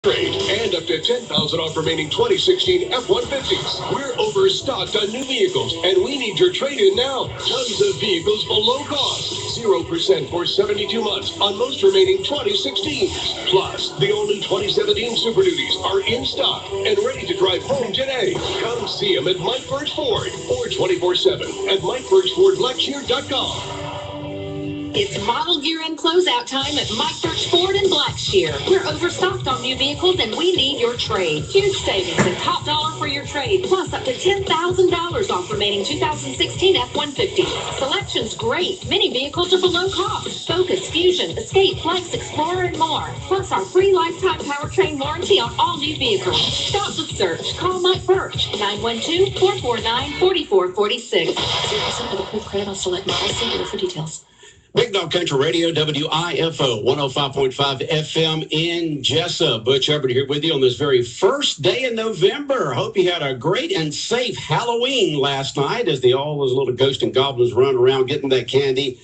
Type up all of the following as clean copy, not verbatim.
Trade and up to $10,000 off remaining 2016 F-150s. We're overstocked on new vehicles, and we need your trade-in now. Tons of vehicles below cost. 0% for 72 months on most remaining 2016s. Plus, the only 2017 Super Duties are in stock and ready to drive home today. Come see them at Mike Birch Ford or 24/7 at MikeBirchFordBlackshear.com. It's model year-end closeout time at Mike Birch Ford in Blackshear. We're overstocked on new vehicles and we need your trade. Huge savings and top dollar for your trade, plus up to $10,000 off remaining 2016 F-150. Selection's great. Many vehicles are below cost. Focus, Fusion, Escape, Flex, Explorer, and more. Plus our free lifetime powertrain warranty on all new vehicles. Stop the search. Call Mike Birch, 912-449-4446. 0% with approved credit on select models. See dealer for details. Big Dog Country Radio, WIFO, 105.5 FM in Jessup. Butch Hubbard here with you on this very first day in November. Hope you had a great and safe Halloween last night as all those little ghosts and goblins run around getting that candy.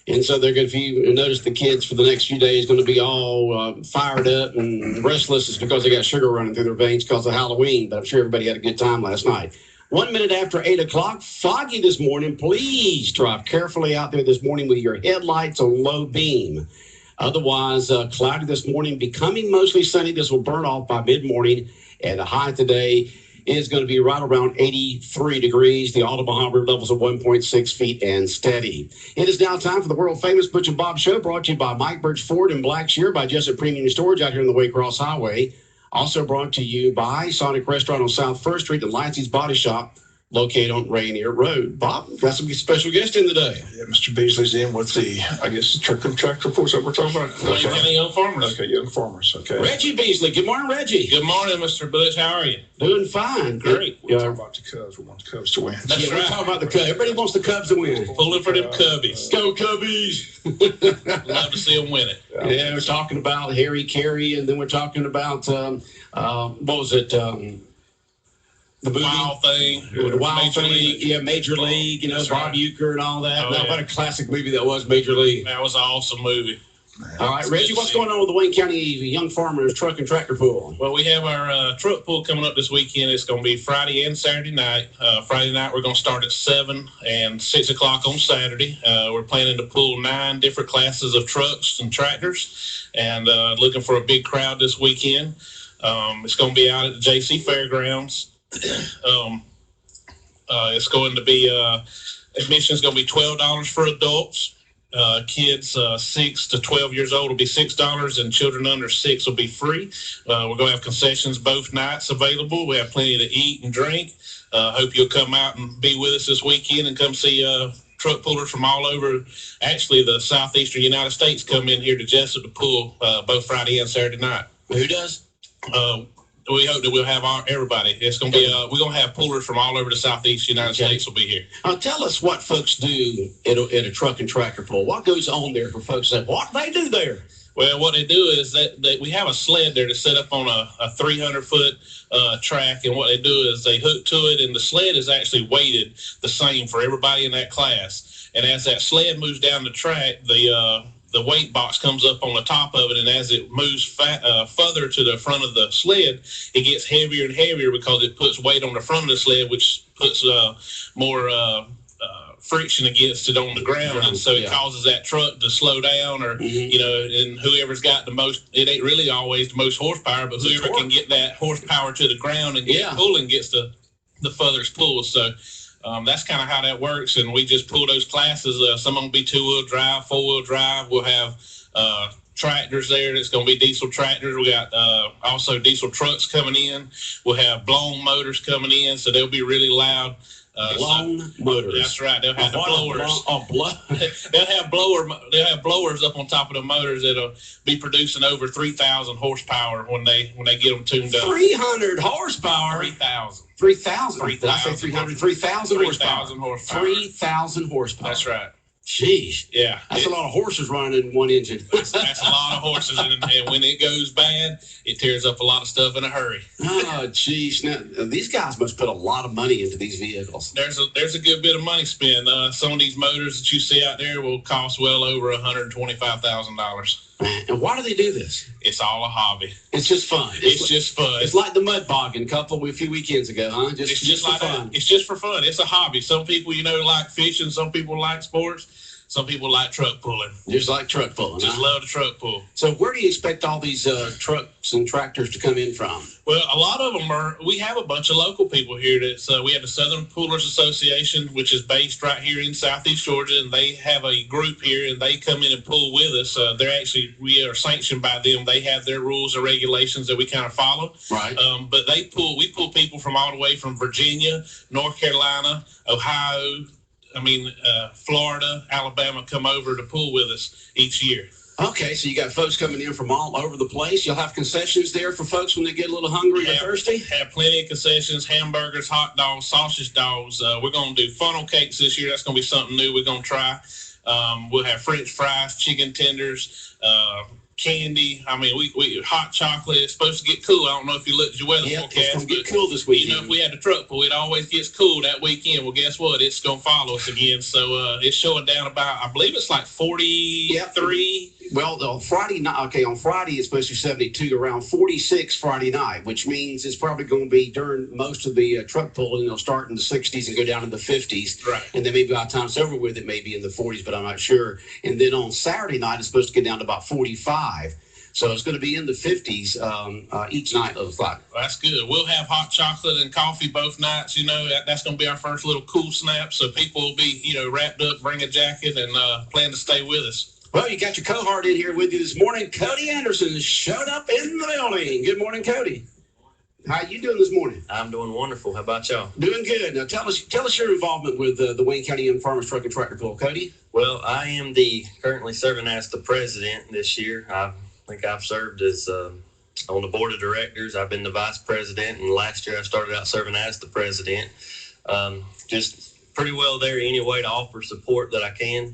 And so they're going to, if you notice, the kids for the next few days going to be all fired up and restless. It's because they got sugar running through their veins because of Halloween. But I'm sure everybody had a good time last night. 1 minute after 8 o'clock, foggy this morning. Please drive carefully out there this morning with your headlights on low beam. Otherwise, cloudy this morning, becoming mostly sunny. This will burn off by mid-morning, and the high today is going to be right around 83 degrees. The audible barometer levels of 1.6 feet and steady. It is now time for the world-famous Butch and Bob Show, brought to you by Mike Birch Ford in Blackshear, by Jessup Premium Storage out here on the Waycross Highway. Also brought to you by Sonic Restaurant on South 1st Street and Lancey's Body Shop, located on Rainier Road. Bob, got some special guest in today. Yeah, Mr. Beasley's in with the truck contractor reports that we're talking about. Okay. Young farmers. Okay, young farmers. Okay. Reggie Beasley. Good morning, Reggie. Good morning, Mr. Butch. How are you? Doing fine. Great. We're talking about the Cubs. We want the Cubs to win. That's yeah, right. We're talking about the Cubs. Everybody wants the Cubs to win. Pulling for them Cubbies. Go Cubbies. Love to see them win it. Yeah, we're talking about Harry Carey, and then we're talking about, what was it? The movie, Wild Thing. The Wild Major Thing. League. Yeah, Major League. You know, That's Bob right. Uecker and all that. Oh, Now, yeah. what a classic movie that was, Major League. That was an awesome movie. All right, Reggie, what's going on with the Wayne County Young Farmers Truck and Tractor Pool? Well, we have our truck pull coming up this weekend. It's going to be Friday and Saturday night. Friday night, we're going to start at 7 and 6 o'clock on Saturday. We're planning to pull 9 different classes of trucks and tractors, and looking for a big crowd this weekend. It's going to be out at the JC Fairgrounds. It's going to be, admission is going to be $12 for adults. Kids 6 to 12 years old will be $6, and children under 6 will be free. We're going to have concessions both nights available. We have plenty to eat and drink. Hope you'll come out and be with us this weekend and come see truck pullers from all over. Actually, the southeastern United States come in here to Jessup to pull both Friday and Saturday night. Who does? We hope that we'll have everybody. It's going to be, we're going to have pullers from all over the southeast United States will be here. Tell us what folks do at a truck and tractor pull. What goes on there for folks that what they do there? Well, what they do is that we have a sled there to set up on a 300-foot track, and what they do is they hook to it, and the sled is actually weighted the same for everybody in that class. And as that sled moves down the track, the weight box comes up on the top of it, and as it moves further to the front of the sled, it gets heavier and heavier because it puts weight on the front of the sled, which puts more friction against it on the ground, and so it causes that truck to slow down, or you know, and whoever's got the most, it ain't really always the most horsepower, but whoever can get that horsepower to the ground and get pulling gets the furthest pull. So that's kind of how that works, and we just pull those classes. Some of them will be 2-wheel drive, 4-wheel drive. We'll have tractors there. It's going to be diesel tractors. We got also diesel trucks coming in. We'll have blown motors coming in, so they'll be really loud. Blown motors. That's right. They'll have the blowers. They'll have blowers up on top of the motors that'll be producing over 3,000 horsepower when they get them tuned up. 300 horsepower. 3,000. 3,000. Did I say 300? 3,000 horsepower. 3,000 horsepower. 3,000 horsepower. That's right. Jeez. Yeah. That's a lot of horses running in one engine. That's a lot of horses, and when it goes bad, it tears up a lot of stuff in a hurry. Oh, jeez. Now, these guys must put a lot of money into these vehicles. There's a good bit of money spent. Some of these motors that you see out there will cost well over $125,000. And why do they do this? It's all a hobby. It's just fun. It's just fun. It's like the mud bogging couple a few weekends ago, huh? It's just like for fun. that. It's just for fun. It's a hobby. Some people, like fishing. Some people like sports. Some people like truck pulling. Just like truck pulling. Just love to truck pull. So where do you expect all these trucks and tractors to come in from? Well, a lot of them we have a bunch of local people here. We have the Southern Pullers Association, which is based right here in Southeast Georgia, and they have a group here, and they come in and pull with us. We are sanctioned by them. They have their rules and regulations that we kind of follow. Right. But we pull people from all the way from Virginia, North Carolina, Ohio, Florida, Alabama come over to pull with us each year. Okay, so you got folks coming in from all over the place. You'll have concessions there for folks when they get a little hungry or thirsty? Have plenty of concessions, hamburgers, hot dogs, sausage dogs. We're going to do funnel cakes this year. That's going to be something new we're going to try. We'll have French fries, chicken tenders, candy. We hot chocolate. It's supposed to get cool. I don't know if you looked at your weather forecast. It's going to get cool this weekend. If we had the truck pull, it always gets cool that weekend. Well, guess what? It's going to follow us again. So it's showing down about, I believe it's like 43. Well, on Friday it's supposed to be 72, around 46 Friday night, which means it's probably going to be during most of the truck pulling. They'll start in the 60s and go down in the 50s. Right. And then maybe by the time it's over with, it may be in the 40s, but I'm not sure. And then on Saturday night, it's supposed to get down to about 45. So it's going to be in the 50s each night, it looks like. Well, that's good. We'll have hot chocolate and coffee both nights. That's going to be our first little cool snap. So people will be, wrapped up, bring a jacket, and plan to stay with us. Well, you got your cohort in here with you this morning. Cody Anderson showed up in the building. Good morning, Cody. How you doing this morning? I'm doing wonderful. How about y'all? Doing good. Now, tell us your involvement with the Wayne County Young Farmers Truck and Tractor Pull, Cody. Well, I am currently serving as the president this year. I think I've served as on the board of directors. I've been the vice president, and last year I started out serving as the president. Just pretty well there anyway to offer support that I can.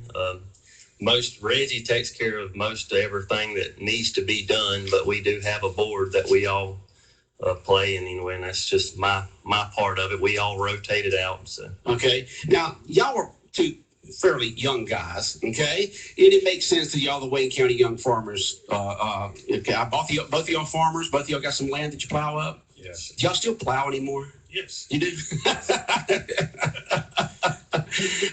Reggie takes care of most everything that needs to be done, but we do have a board that we all play in anyway, and that's just my part of it. We all rotate it out. So okay, now y'all were two fairly young guys, okay? It makes sense to y'all, the Wayne County Young Farmers. Okay, both of y'all farmers. Both of y'all got some land that you plow up. Yes. Do y'all still plow anymore? Yes. You do?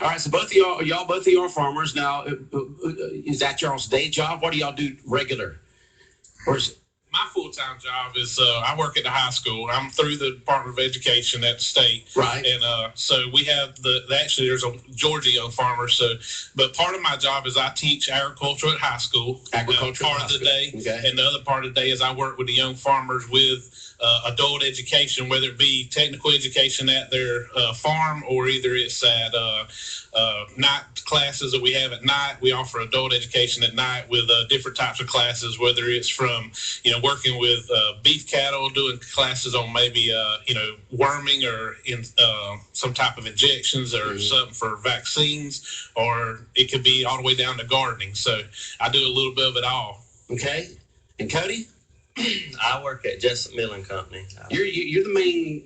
All right, so both of y'all are farmers. Now, is that y'all's day job? What do y'all do regular? Or is my full-time job is I work at the high school. I'm through the Department of Education at the state. Right. And so we have actually there's a Georgia Young Farmer. But part of my job is I teach agriculture at high school. Agriculture part of the day. Okay. And the other part of the day is I work with the young farmers with adult education, whether it be technical education at their farm or either it's at night classes that we have at night. We offer adult education at night with different types of classes, whether it's from, working with beef cattle, doing classes on maybe, worming or in some type of injections or something for vaccines, or it could be all the way down to gardening. So I do a little bit of it all. Okay. And Cody? I work at Jessup Milling Company. You're the main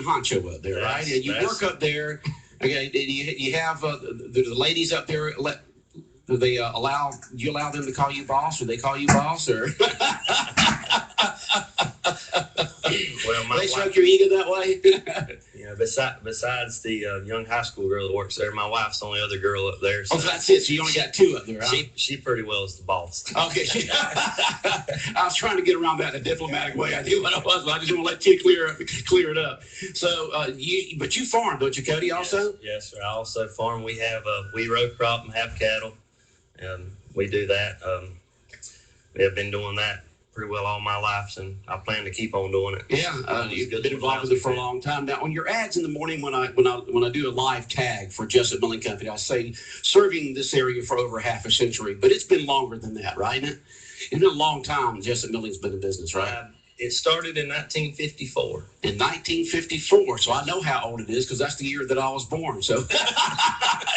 honcho up there, right? And you work up there. Okay, you have the ladies up there. Do you allow them to call you boss, or they call you boss, or? Well, they stroke your ego that way. Besides the young high school girl that works there, my wife's the only other girl up there. So that's it. So you only got two up there, huh? She pretty well is the boss. Okay. I was trying to get around that in a diplomatic way. I knew what it was, but I just want to let you clear it up. So, but you farm, don't you, Cody? Also. Yes, sir. I also farm. We have we row crop and have cattle. We do that. We have been doing that pretty well all my life, and I plan to keep on doing it. Yeah, you've been involved with it for a long time. Now, on your ads in the morning, when I do a live tag for Jessup Milling Company, I say serving this area for over half a century, but it's been longer than that, right? It's been a long time Jessup Milling's been in business, right? It started in 1954. In 1954, so I know how old it is because that's the year that I was born. So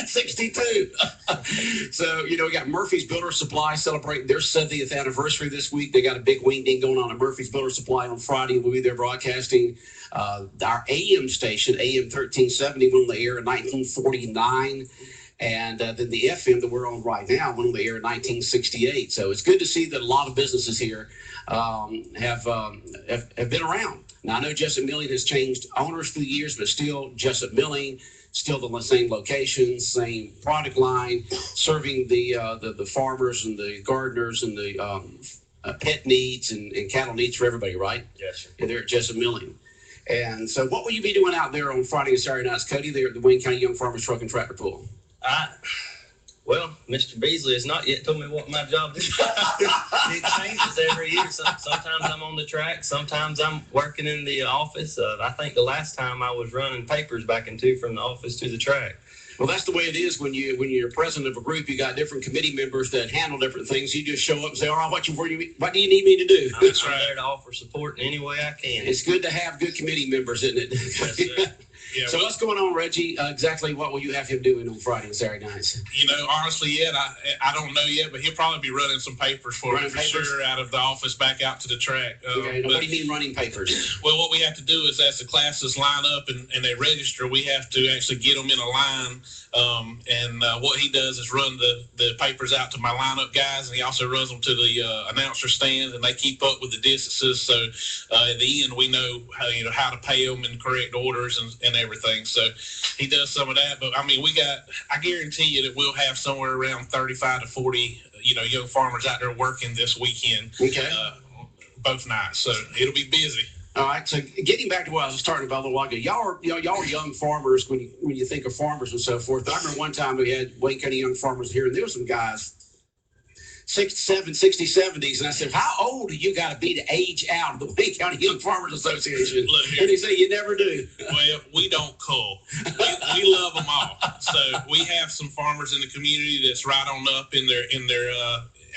62. So, we got Murphy's Builder Supply celebrating their 70th anniversary this week. They got a big wing ding going on at Murphy's Builder Supply on Friday. We'll be there broadcasting. Our AM station, AM 1370, went on the air in 1949. And then the FM that we're on right now went on the air in 1968. So it's good to see that a lot of businesses here have been around. Now, I know Jessup Milling has changed owners through the years, but still Jessup Milling, still the same location, same product line, serving the farmers and the gardeners and the pet needs and cattle needs for everybody, right? Yes, sir. And they're at Jessup Milling. And so what will you be doing out there on Friday and Saturday nights, Cody, there at the Wayne County Young Farmers Truck and Tractor Pool? Well, Mr. Beasley has not yet told me what my job is. It changes every year. Sometimes I'm on the track. Sometimes I'm working in the office. I think the last time I was running papers back and forth from the office to the track. Well, that's the way it is when you're president of a group. You got different committee members that handle different things. You just show up and say, "All right, what do you need me to do?" I'm there to offer support in any way I can. It's good to have good committee members, isn't it? Yes, sir. Yeah, So what's going on, Reggie? Exactly what will you have him doing on Friday and Saturday nights? Honestly, yet I don't know yet, but he'll probably be running some papers for me for sure out of the office back out to the track. Okay, what do you mean running papers? Well, what we have to do is as the classes line up and they register, we have to actually get them in a line. What he does is run the papers out to my lineup guys, and he also runs them to the announcer stand, and they keep up with the distances. So at the end, we know how to pay them in correct orders and everything. So he does some of that. But I mean, I guarantee you that we'll have somewhere around 35 to 40 young farmers out there working this weekend. Okay. Both nights. So it'll be busy. All right. So getting back to what I was talking about a little while ago, y'all are young farmers when you think of farmers and so forth. I remember one time we had Wayne County Young Farmers here, and there were some guys 67, 60, 70s, and I said, "How old do you got to be to age out of the Wayne County Young Farmers Association?" And he said, "You never do." Well, we don't cull. We love them all. So we have some farmers in the community that's right on up in their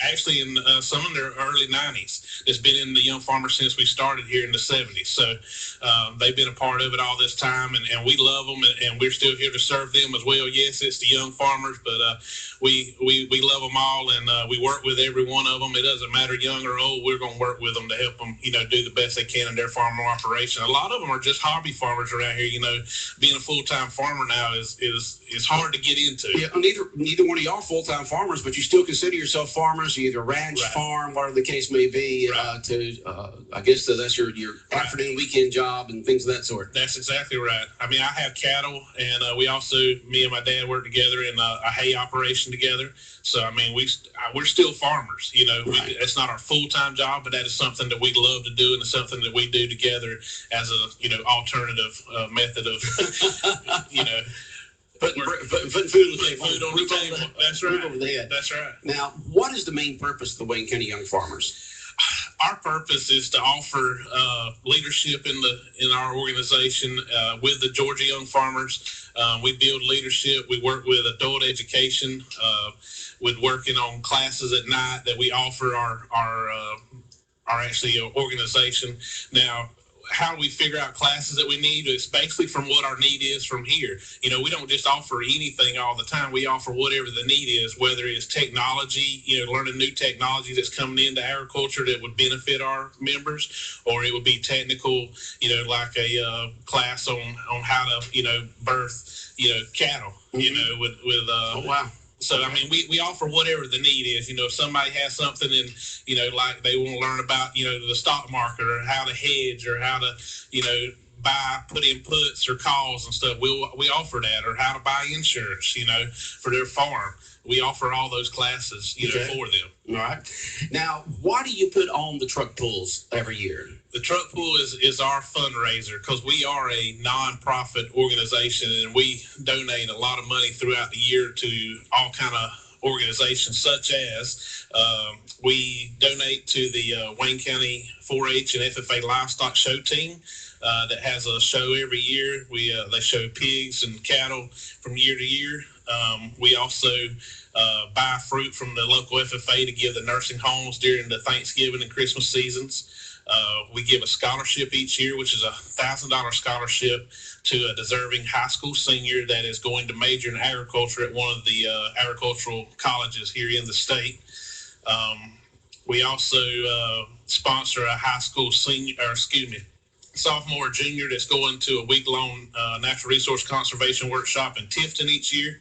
actually in some of their early 90s that's been in the Young Farmers since we started here in the 70s. So they've been a part of it all this time, and we love them, and we're still here to serve them as well. Yes, it's the young farmers, but we love them all, and we work with every one of them. It doesn't matter young or old. We're going to work with them to help them, do the best they can in their farming operation. A lot of them are just hobby farmers around here. Being a full-time farmer now is hard to get into. Yeah, neither one of y'all full-time farmers, but you still consider yourself farmers. You either ranch, right, farm, whatever the case may be. Right. I guess that's your afternoon, weekend job and things of that sort. That's exactly right. I mean, I have cattle, and me and my dad work together in a hay operation together. So, I mean, we're still farmers. Right. It's not our full-time job, but that is something that we love to do, and it's something that we do together as a alternative method of Putting food on the table. That's right. That's right. Now, what is the main purpose of the Wayne County Young Farmers? Our purpose is to offer leadership in our organization with the Georgia Young Farmers. We build leadership. We work with adult education, with working on classes at night that we offer our actually organization. Now, how we figure out classes that we need is basically from what our need is from here. We don't just offer anything all the time. We offer whatever the need is, whether it's technology, learning new technology that's coming into agriculture that would benefit our members, or it would be technical, like a class on how to, birth, cattle, with oh, wow. So, I mean, we offer whatever the need is. If somebody has something and, like they want to learn about, the stock market or how to hedge or how to, put in puts or calls and stuff, we offer that, or how to buy insurance, for their farm. We offer all those classes, for them. All right. Now, why do you put on the truck pulls every year? The truck pool is our fundraiser because we are a nonprofit organization, and we donate a lot of money throughout the year to all kind of organizations, such as we donate to the Wayne County 4-H and FFA livestock show team that has a show every year. They show pigs and cattle from year to year. We also buy fruit from the local FFA to give the nursing homes during the Thanksgiving and Christmas seasons. We give a scholarship each year, which is a $1,000 scholarship to a deserving high school senior that is going to major in agriculture at one of the agricultural colleges here in the state. We also sponsor a high school sophomore or junior that's going to a week-long natural resource conservation workshop in Tifton each year.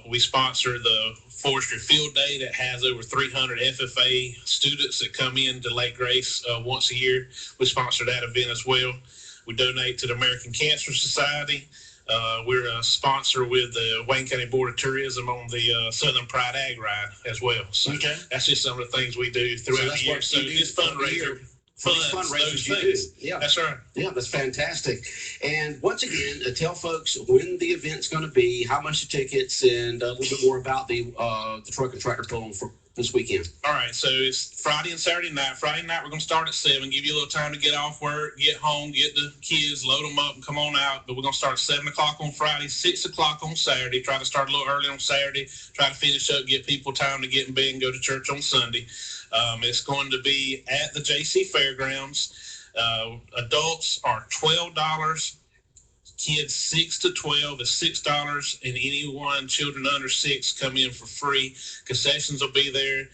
We sponsor the Forestry Field Day that has over 300 FFA students that come in to Lake Grace once a year. We sponsor that event as well. We donate to the American Cancer Society. We're a sponsor with the Wayne County Board of Tourism on the Southern Pride Ag Ride as well. So that's just some of the things we do throughout the year. So this fundraiser fundraisers you do. Yeah, that's right. Yeah, that's fantastic. And once again, tell folks when the event's going to be, how much the tickets, and a little bit more about the truck and tractor pull for this weekend. All right, so it's Friday and Saturday night. Friday night, we're going to start at 7, give you a little time to get off work, get home, get the kids, load them up, and come on out. But we're going to start at 7 o'clock on Friday, 6 o'clock on Saturday. Try to start a little early on Saturday. Try to finish up, get people time to get in bed and go to church on Sunday. It's going to be at the JC Fairgrounds. Adults are $12. Kids 6 to 12 is $6, and anyone children under 6 come in for free. Concessions will be there.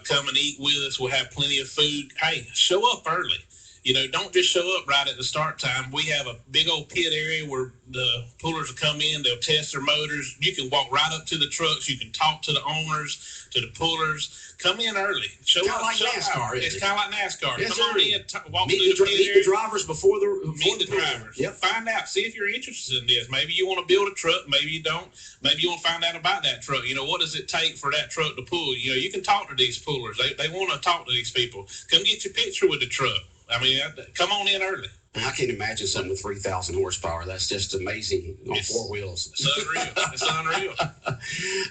Come and eat with us. We'll have plenty of food. Hey, show up early. You know, don't just show up right at the start time. We have a big old pit area where the pullers will come in. They'll test their motors. You can walk right up to the trucks. You can talk to the owners, to the pullers. Come in early. Show up. Like NASCAR. It's kind of like NASCAR. Yes, come on in. Walk meet through the pit area. Meet the drivers before the meet the drivers. Yep. Find out. See if you're interested in this. Maybe you want to build a truck. Maybe you don't. Maybe you want to find out about that truck. You know, what does it take for that truck to pull? You know, you can talk to these pullers. They want to talk to these people. Come get your picture with the truck. I mean, come on in early. I can't imagine something with 3,000 horsepower. That's just amazing on 4 wheels. It's unreal. It's unreal.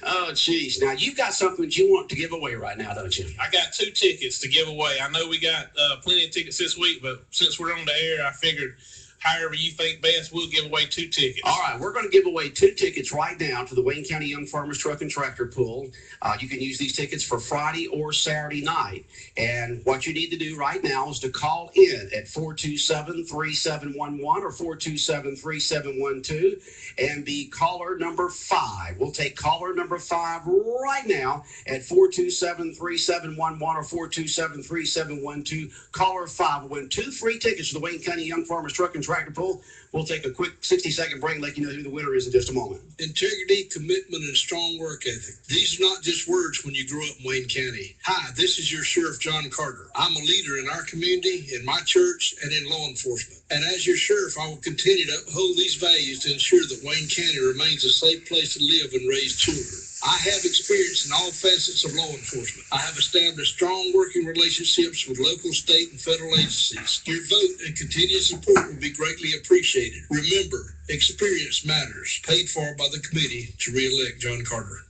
Oh, geez. Now, you've got something that you want to give away right now, don't you? I got 2 tickets to give away. I know we got plenty of tickets this week, but since we're on the air, I figured however you think best, we'll give away 2 tickets. All right, we're going to give away 2 tickets right now to the Wayne County Young Farmers Truck and Tractor Pull. You can use these tickets for Friday or Saturday night. And what you need to do right now is to call in at 427-3711 or 427-3712 and be caller number 5. We'll take caller number 5 right now at 427-3711 or 427-3712. Caller 5 will win 2 free tickets to the Wayne County Young Farmers Truck and Tractor Pull. We'll take a quick 60-second break and let you know who the winner is in just a moment. Integrity, commitment, and strong work ethic. These are not just words when you grow up in Wayne County. Hi, this is your Sheriff John Carter. I'm a leader in our community, in my church, and in law enforcement. And as your sheriff, I will continue to uphold these values to ensure that Wayne County remains a safe place to live and raise children. I have experience in all facets of law enforcement. I have established strong working relationships with local, state, and federal agencies. Your vote and continued support will be greatly appreciated. Remember, experience matters. Paid for by the committee to re-elect John Carter.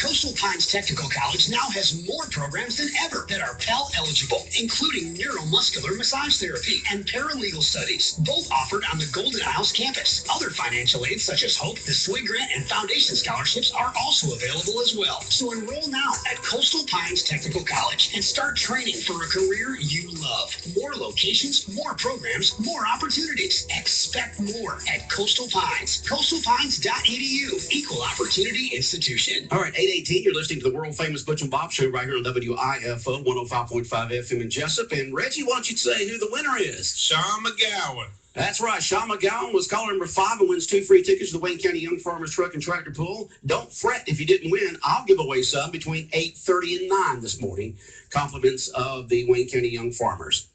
Coastal Pines Technical College now has more programs than ever that are Pell eligible, including neuromuscular massage therapy and paralegal studies, both offered on the Golden Isles campus. Other financial aids such as Hope, the SWIG Grant, and Foundation scholarships are also available as well. So enroll now at Coastal Pines Technical College and start training for a career you love. More locations, more programs, more opportunities. Expect more at Coastal Pines. coastalpines.edu, equal opportunity institution. All right, 8:18, you're listening to the world-famous Butch and Bob Show right here on WIFO 105.5 FM in Jessup. And Reggie, why don't you say who the winner is? Sean McGowan. That's right. Sean McGowan was caller number 5 and wins 2 free tickets to the Wayne County Young Farmers Truck and Tractor Pull. Don't fret if you didn't win. I'll give away some between 8:30 and 9 this morning. Compliments of the Wayne County Young Farmers.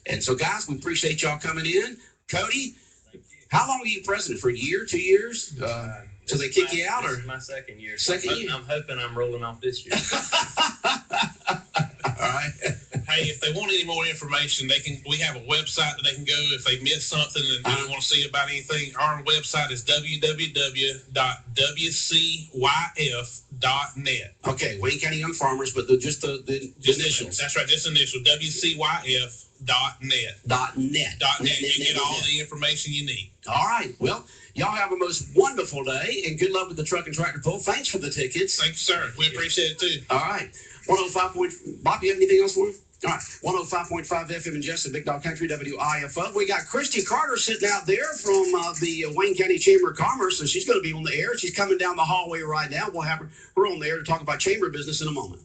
And so, guys, we appreciate y'all coming in. Cody, how long are you president? For a year, 2 years? Till they kick you out? This Or is my second year. Second year? I'm hoping I'm rolling off this year. All right. Hey, if they want any more information, we have a website that they can go if they missed something and don't want to see about anything. Our website is www.wcyf.net. Okay, Wayne County Young Farmers, but just the initials. That's right, just initial, wcyf.net. .net. .net. You get all the information you need. All right. Well, y'all have a most wonderful day, and good luck with the Truck and Tractor Pull. Thanks for the tickets. Thank you, sir. We appreciate it, too. All right. 105. Bob, you have anything else for me? All right. 105.5 FM in Jessup, Big Dog Country, WIFO. We got Christy Carter sitting out there from the Wayne County Chamber of Commerce, and she's going to be on the air. She's coming down the hallway right now. We'll have her on the air to talk about chamber business in a moment.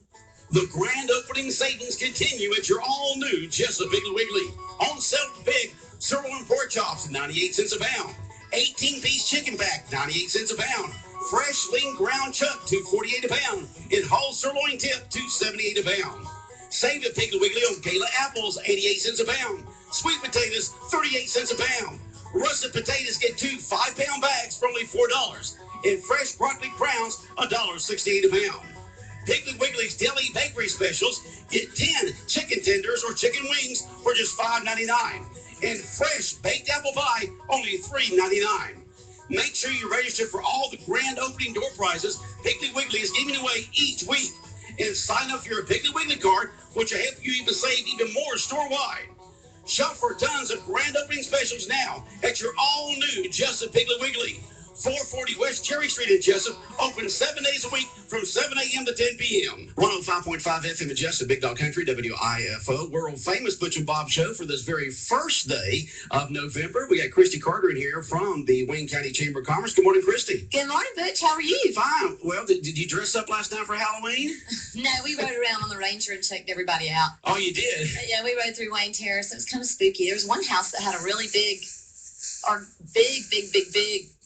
The grand opening savings continue at your all-new Jessup Piggly Wiggly. On sale big sirloin pork chops, 98 cents a pound. 18-piece chicken pack, 98 cents a pound. Fresh lean ground chuck, $2.48 a pound. And whole sirloin tip, $2.78 a pound. Save at Piggly Wiggly on Gala apples, 88 cents a pound. Sweet potatoes, 38 cents a pound. Russet potatoes get 2 5-pound bags for only $4. And fresh broccoli browns, $1.68 a pound. Piggly Wiggly's Deli Bakery Specials, get 10 chicken tenders or chicken wings for just $5.99. And fresh baked apple pie, only $3.99. Make sure you register for all the grand opening door prizes Piggly Wiggly is giving away each week. And sign up for your Piggly Wiggly card, which will help you even save even more store-wide. Shop for tons of grand opening specials now at your all-new Jessup Piggly Wiggly. 440 West Cherry Street in Jessup, open 7 days a week from 7 a.m. to 10 p.m. 105.5 FM in Jessup, Big Dog Country, WIFO, world-famous Butch and Bob Show for this very first day of November. We got Christy Carter in here from the Wayne County Chamber of Commerce. Good morning, Christy. Good morning, Butch. How are you? Fine. Well, did you dress up last night for Halloween? No, we rode around on the Ranger and checked everybody out. Oh, you did? Yeah, we rode through Wayne Terrace. It was kind of spooky. There was one house that had a really big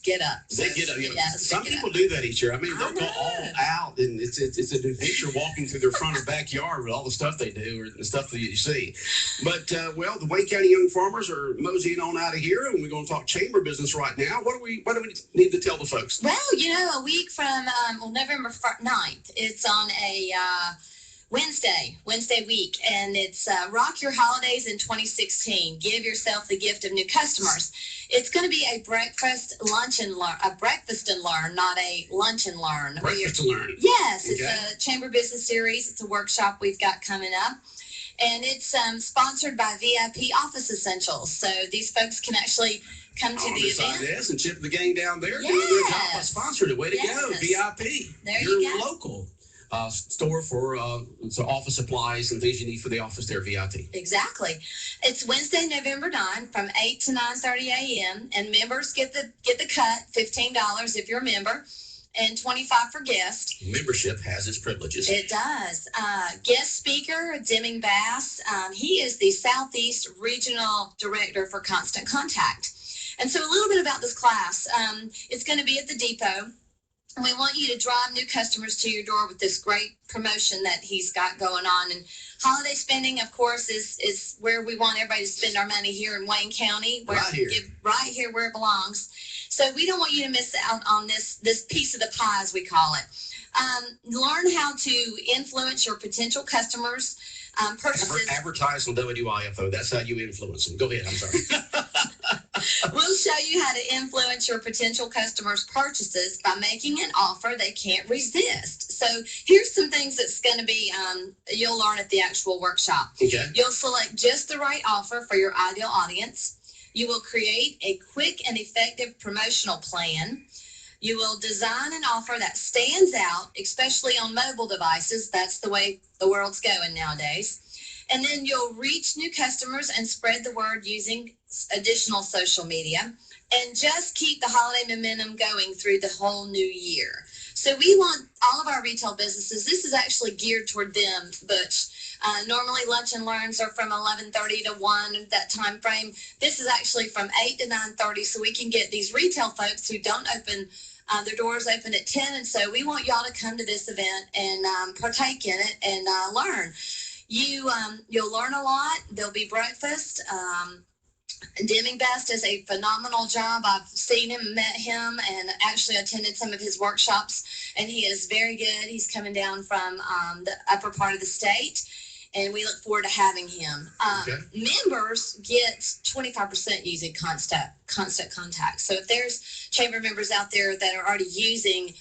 get up. They get up. Yeah, some people do that each year. I mean, they'll go all out, and it's an adventure walking through their front or backyard with all the stuff they do or the stuff that you see. But well, the Wayne County Young Farmers are moseying on out of here, and we're going to talk chamber business right now. What do we need to tell the folks? Well, a week from November 9th, it's on a Wednesday week, and it's Rock Your Holidays in 2016. Give yourself the gift of new customers. It's going to be a breakfast and learn, not a lunch and learn. Breakfast and learn. Yes, Okay. It's a chamber business series. It's a workshop we've got coming up, and it's sponsored by VIP Office Essentials. So these folks can actually come to the event. This and chip the gang down there. Yes. Doing their job as sponsored. Way to go, Yes. VIP. There you Your go. local store for so office supplies and things you need for the office there, VIP. Exactly. It's Wednesday, November 9th from 8 to 9:30 a.m. and members get the cut, $15 if you're a member, and $25 for guests. Membership has its privileges. It does. Guest speaker, Deming Bass. He is the Southeast Regional Director for Constant Contact. And so a little bit about this class. It's going to be at the depot. And we want you to drive new customers to your door with this great promotion that he's got going on. And holiday spending, of course, is where we want everybody to spend our money here in Wayne County, where right here where it belongs. So we don't want you to miss out on this piece of the pie, as we call it. Learn how to influence your potential customers' purchases. Advertise on WIFO. That's how you influence them. Go ahead. I'm sorry. We'll show you how to influence your potential customers' purchases by making an offer they can't resist. So here's some things that's going to be you'll learn at the actual workshop. Okay. You'll select just the right offer for your ideal audience. You will create a quick and effective promotional plan. You will design an offer that stands out, especially on mobile devices. That's the way the world's going nowadays. And then you'll reach new customers and spread the word using additional social media, and just keep the holiday momentum going through the whole new year. So we want all of our retail businesses, this is actually geared toward them, Butch. Normally lunch and learns are from 11:30 to 1, that time frame. This is actually from 8 to 9:30, so we can get these retail folks who don't open their doors open at 10, and so we want y'all to come to this event and partake in it and learn. You'll learn a lot. There'll be breakfast. Deming Bass does a phenomenal job. I've seen him, met him, and actually attended some of his workshops, and he is very good. He's coming down from the upper part of the state, and we look forward to having him. Okay. Members get 25% using constant contact. So if there's chamber members out there that are already using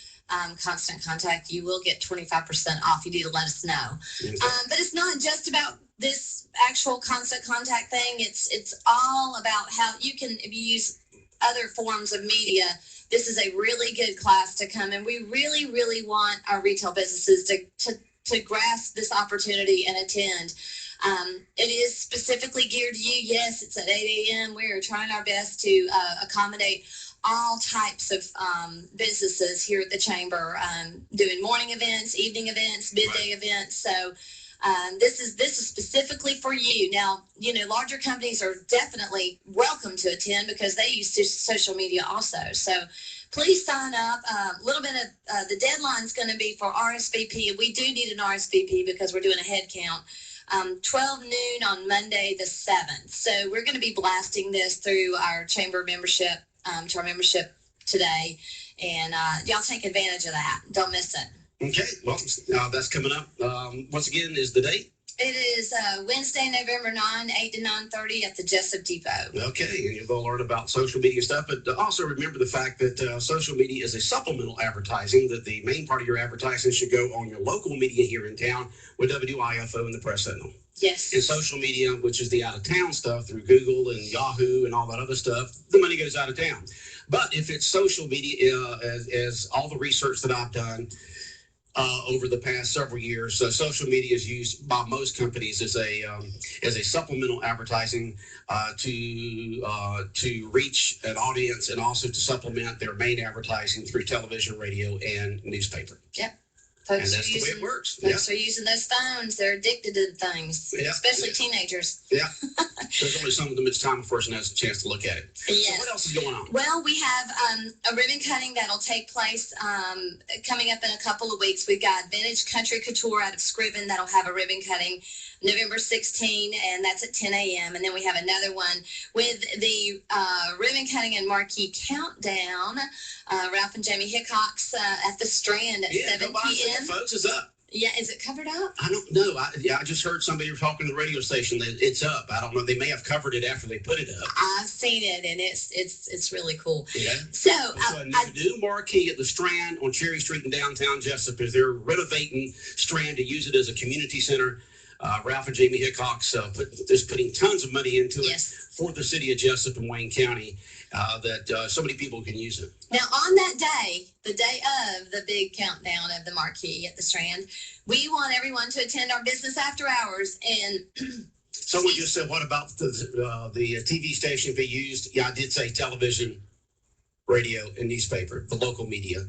Constant Contact, you will get 25% off. You need to let us know. Okay. But it's not just about this actual Constant Contact thing. It's all about how you can, if you use other forms of media, this is a really good class to come. And we really, really want our retail businesses to grasp this opportunity and attend. It is specifically geared to you. Yes, it's at 8 a.m. We are trying our best to accommodate all types of businesses here at the chamber, doing morning events, evening events, midday events. So This is specifically for you. Now, larger companies are definitely welcome to attend because they use social media also. So please sign up. A little bit of the deadline's going to be for RSVP. We do need an RSVP because we're doing a head count. 12 noon on Monday the 7th. So we're going to be blasting this through our chamber membership, to our membership today. And y'all take advantage of that. Don't miss it. Okay, well, that's coming up. Once again, is the date? It is Wednesday, November 9, 8 to 9:30 at the Jessup Depot. Okay, and you'll learn about social media stuff, but also remember the fact that social media is a supplemental advertising, that the main part of your advertising should go on your local media here in town with WIFO and the Press Sentinel. Yes. And social media, which is the out-of-town stuff through Google and Yahoo and all that other stuff, the money goes out of town. But if it's social media, as all the research that I've done, over the past several years, social media is used by most companies as a supplemental advertising to reach an audience and also to supplement their main advertising through television, radio, and newspaper. Yep. And that's the way it works. Folks are using those phones. They're addicted to things, especially teenagers. Yeah. There's only some of them it's time before a person has a chance to look at it. Yes. So what else is going on? Well, we have a ribbon cutting that'll take place coming up in a couple of weeks. We've got Vintage Country Couture out of Scriven that'll have a ribbon cutting November 16, and that's at 10 a.m. And then we have another one with the ribbon cutting and marquee countdown. Ralph and Jamie Hickox at the Strand at 7 p.m. Folks, is up. Yeah, is it covered up? I don't know. I just heard somebody talking to the radio station that it's up. I don't know. They may have covered it after they put it up. I've seen it, and it's really cool. Yeah. So a new marquee at the Strand on Cherry Street in downtown Jessup is they're renovating Strand to use it as a community center. Ralph and Jamie Hickox is putting tons of money into it for the city of Jessup and Wayne County, that so many people can use it. Now, on that day, the day of the big countdown of the marquee at the Strand, we want everyone to attend our business after hours. And someone just said, what about the TV station be used? Yeah, I did say television, radio, and newspaper, the local media,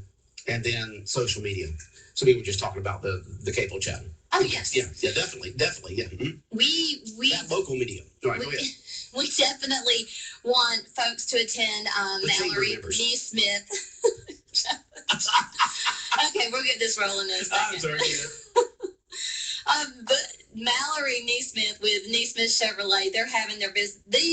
and then social media. So we were just talking about the cable channel. Oh, yes. Yeah, definitely, yeah. Mm-hmm. We that local media. All right, go ahead. We definitely want folks to attend Mallory Neesmith. Okay, we'll get this rolling in a second. I'm sorry. But Mallory Neesmith with Neesmith Chevrolet, they're having the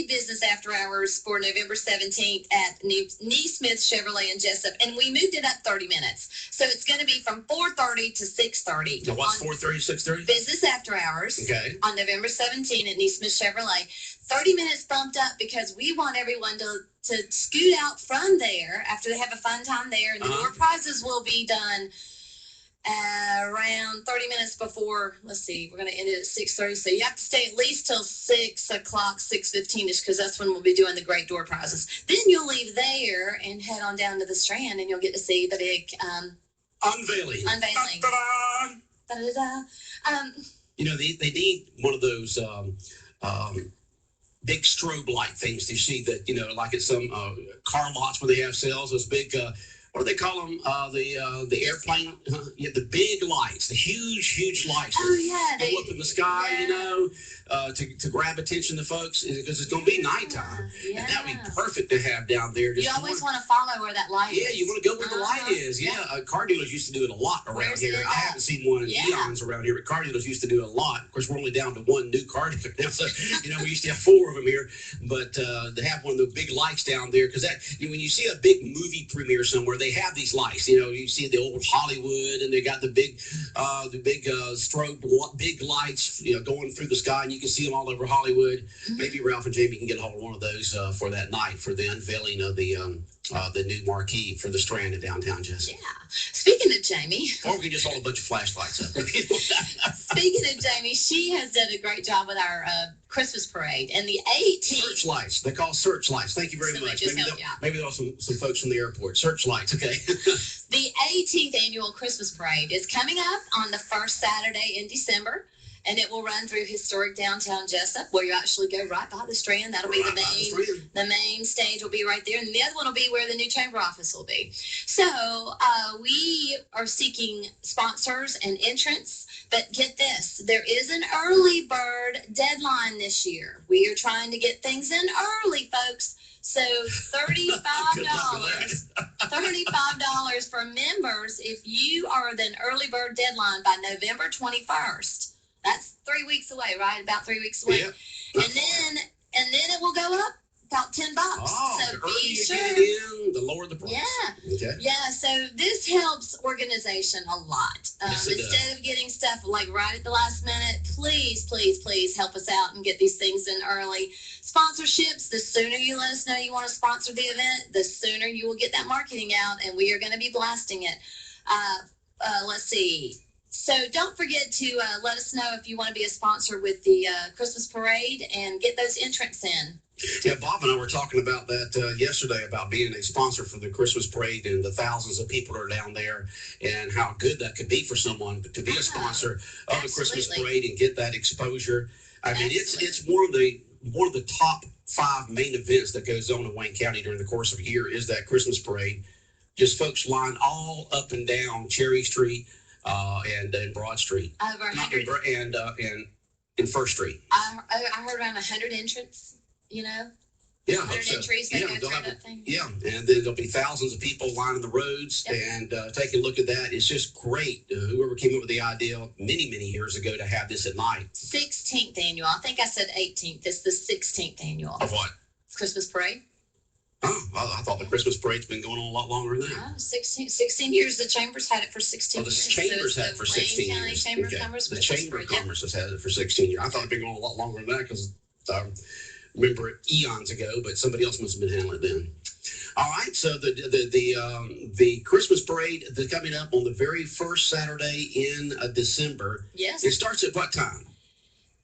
business after hours for November 17th at Neesmith Chevrolet in Jessup, and we moved it up 30 minutes. So it's going to be from 4:30 to 6:30. Now what's 4:30, 6:30? Business after hours. Okay. On November 17th at Neesmith Chevrolet. 30 minutes bumped up because we want everyone to scoot out from there after they have a fun time there, and the door prizes will be done around 30 minutes before. Let's see, we're going to end it at 6:30, so you have to stay at least till 6 o'clock, 6:15ish, because that's when we'll be doing the great door prizes. Then you'll leave there and head on down to the Strand, and you'll get to see the big unveiling. Da-da-da. Da-da-da. They need one of those big strobe light things to see that, like at some car lots where they have sales, those big what do they call them? The airplane, the big lights, the huge lights. Oh yeah, they go up in the sky, to grab attention to folks because it's going to be nighttime. Yeah. And that would be perfect to have down there. You always want to follow where that light is. Yeah, you want to go where the light is. Yeah, car dealers used to do it a lot around here. I haven't seen one in eons around here, but car dealers used to do it a lot. Of course, we're only down to one new car dealer now, so we used to have 4 of them here. But to have one of the big lights down there, because that when you see a big movie premiere somewhere, they have these lights. You see the old Hollywood, and they got the big strobe big lights, going through the sky, and you can see them all over Hollywood. Mm-hmm. Maybe Ralph and Jamie can get a hold of one of those for that night for the unveiling of the new marquee for the Strand in downtown Jessup. Yeah. Speaking of Jamie, or we can just hold a bunch of flashlights up. Speaking of Jamie, she has done a great job with our Christmas parade and the 18th. Searchlights. They call searchlights. Thank you very much. Maybe there'll some folks from the airport. Searchlights. Okay. The 18th annual Christmas parade is coming up on the first Saturday in December. And it will run through historic downtown Jessup, where you actually go right by the Strand. That'll be the main stage will be right there. And the other one will be where the new chamber office will be. So we are seeking sponsors and entrants But get this, there is an early bird deadline this year. We are trying to get things in early, folks. So $35, $35 for members if you are the early bird deadline by November 21st. That's 3 weeks away, right? About 3 weeks away. Yeah. And then it will go up about $10. Oh, so the earlier be you sure. get it in, the lower the price. Yeah. Okay. Yeah, so this helps organization a lot. Yes, it Instead of getting stuff like right at the last minute, please, please, please help us out and get these things in early. Sponsorships, the sooner you let us know you want to sponsor the event, the sooner you will get that marketing out, and we are going to be blasting it. Let's see. So don't forget to let us know if you want to be a sponsor with the Christmas parade and get those entrants in. Yeah, Bob and I were talking about that yesterday, about being a sponsor for the Christmas parade and the thousands of people that are down there, and how good that could be for someone to be a sponsor of the Christmas parade and get that exposure. I mean, it's one of the top 5 main events that goes on in Wayne County during the course of a year is that Christmas parade. Just folks line all up and down Cherry Street and Broad Street, Over 100, and First Street. I heard around 100 entrants. You know, yeah, 100 entries that go through that thing. Yeah, and then there'll be thousands of people lining the roads and taking a look at that. It's just great. Whoever came up with the idea many years ago to have this at night. 16th annual. I think I said 18th. It's the 16th annual. Of what? Christmas parade. Oh, I thought the Christmas parade's been going on a lot longer than that. Oh, 16 years. The Chamber's had it for 16 years. The Chamber's had it for 16 Wayne County years. Chamber of Commerce. The Chamber of Commerce has had it for 16 years. I thought it'd been going a lot longer than that because remember it eons ago, but somebody else must have been handling it then. All right, so the Christmas parade is coming up on the very first Saturday in December. Yes. It starts at what time?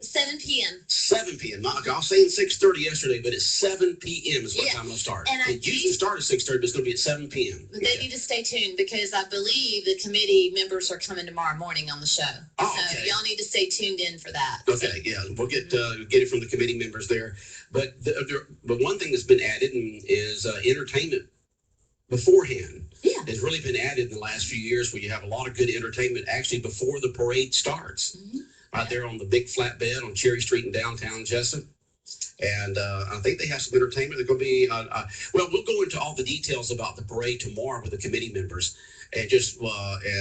7 p.m. 7 p.m. I was saying 6:30 yesterday, but it's 7 p.m. is what time it'll start. And it used to start at 6:30, but it's going to be at 7 p.m. But they need to stay tuned because I believe the committee members are coming tomorrow morning on the show. Oh, so okay. Y'all need to stay tuned in for that. Okay, yeah, we'll get it from the committee members there. But but one thing that's been added is entertainment beforehand. Yeah. Has really been added in the last few years, where you have a lot of good entertainment actually before the parade starts. Mm-hmm. Right there on the big flatbed on Cherry Street in downtown Jessup. And I think they have some entertainment. They're going to be, well, we'll go into all the details about the parade tomorrow with the committee members, and just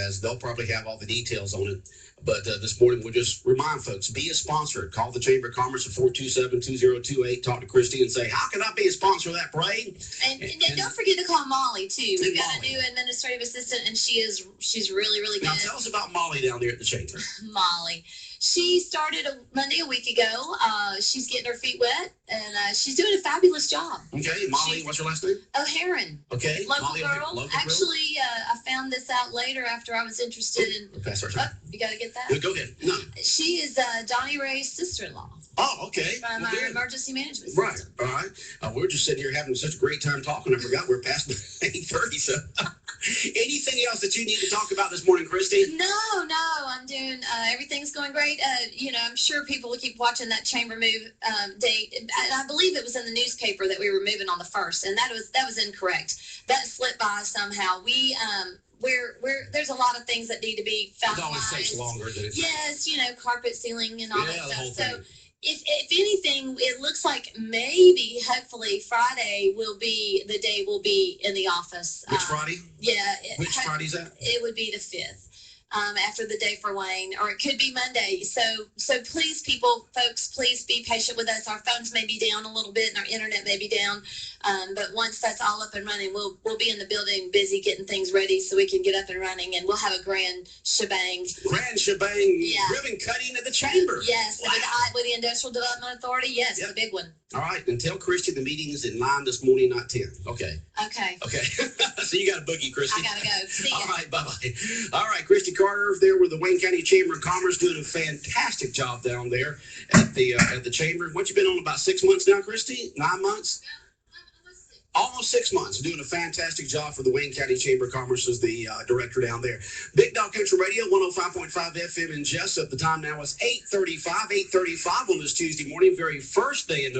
as they'll probably have all the details on it. But this morning, we'll just remind folks, be a sponsor. Call the Chamber of Commerce at 427-2028. Talk to Christy and say, how can I be a sponsor of that parade? And don't forget to call Molly, too. We've got Molly. a new administrative assistant, and she's really good. Now, tell us about Molly down there at the Chamber. Molly. She started Monday a week ago. She's getting her feet wet, and she's doing a fabulous job. Okay, Molly, what's your last name? O'Haron. Okay. Local Molly, girl. local Actually, I found this out later after I was interested in. Okay, sorry. Oh, you got to get that? Go ahead. No. She is Donnie Ray's sister-in-law. Oh, okay. From our emergency management Right. system. All right. We're just sitting here having such a great time talking. I forgot we're past 8:30. So, anything else that you need to talk about this morning, Christy? No. I'm doing. Everything's going great. I'm sure people will keep watching that chamber move date. And I believe it was in the newspaper that we were moving on the 1st, and that was incorrect. That slipped by somehow. There's a lot of things that need to be finalized. It always takes longer than it's. Yes, carpet sealing and all that the whole stuff. thing. So if anything, it looks like maybe, hopefully, Friday will be the day we'll be in the office. Which Friday? Yeah. Which Friday's that? It would be the 5th. After the day for Wayne, or it could be Monday. So please, folks, please be patient with us. Our phones may be down a little bit and our internet may be down. But once that's all up and running, we'll be in the building busy getting things ready so we can get up and running, and we'll have a grand shebang. Yeah. Ribbon cutting at the chamber. Yes. Wow. With the Industrial Development Authority. Yes, Yep. The big one. All right. And tell Christy the meeting is at 9 this morning, not 10. Okay. Okay. So you got a boogie, Christy. I gotta go. See ya. All right. Bye-bye. All right. Christy Carter there with the Wayne County Chamber of Commerce, doing a fantastic job down there at the chamber. What, you been on about 6 months now, Christy? 9 months? Almost 6 months, doing a fantastic job for the Wayne County Chamber of Commerce as the director down there. Big Dog Country Radio, 105.5 FM in Jessup. The time now is 8:35 on this Tuesday morning, very first day in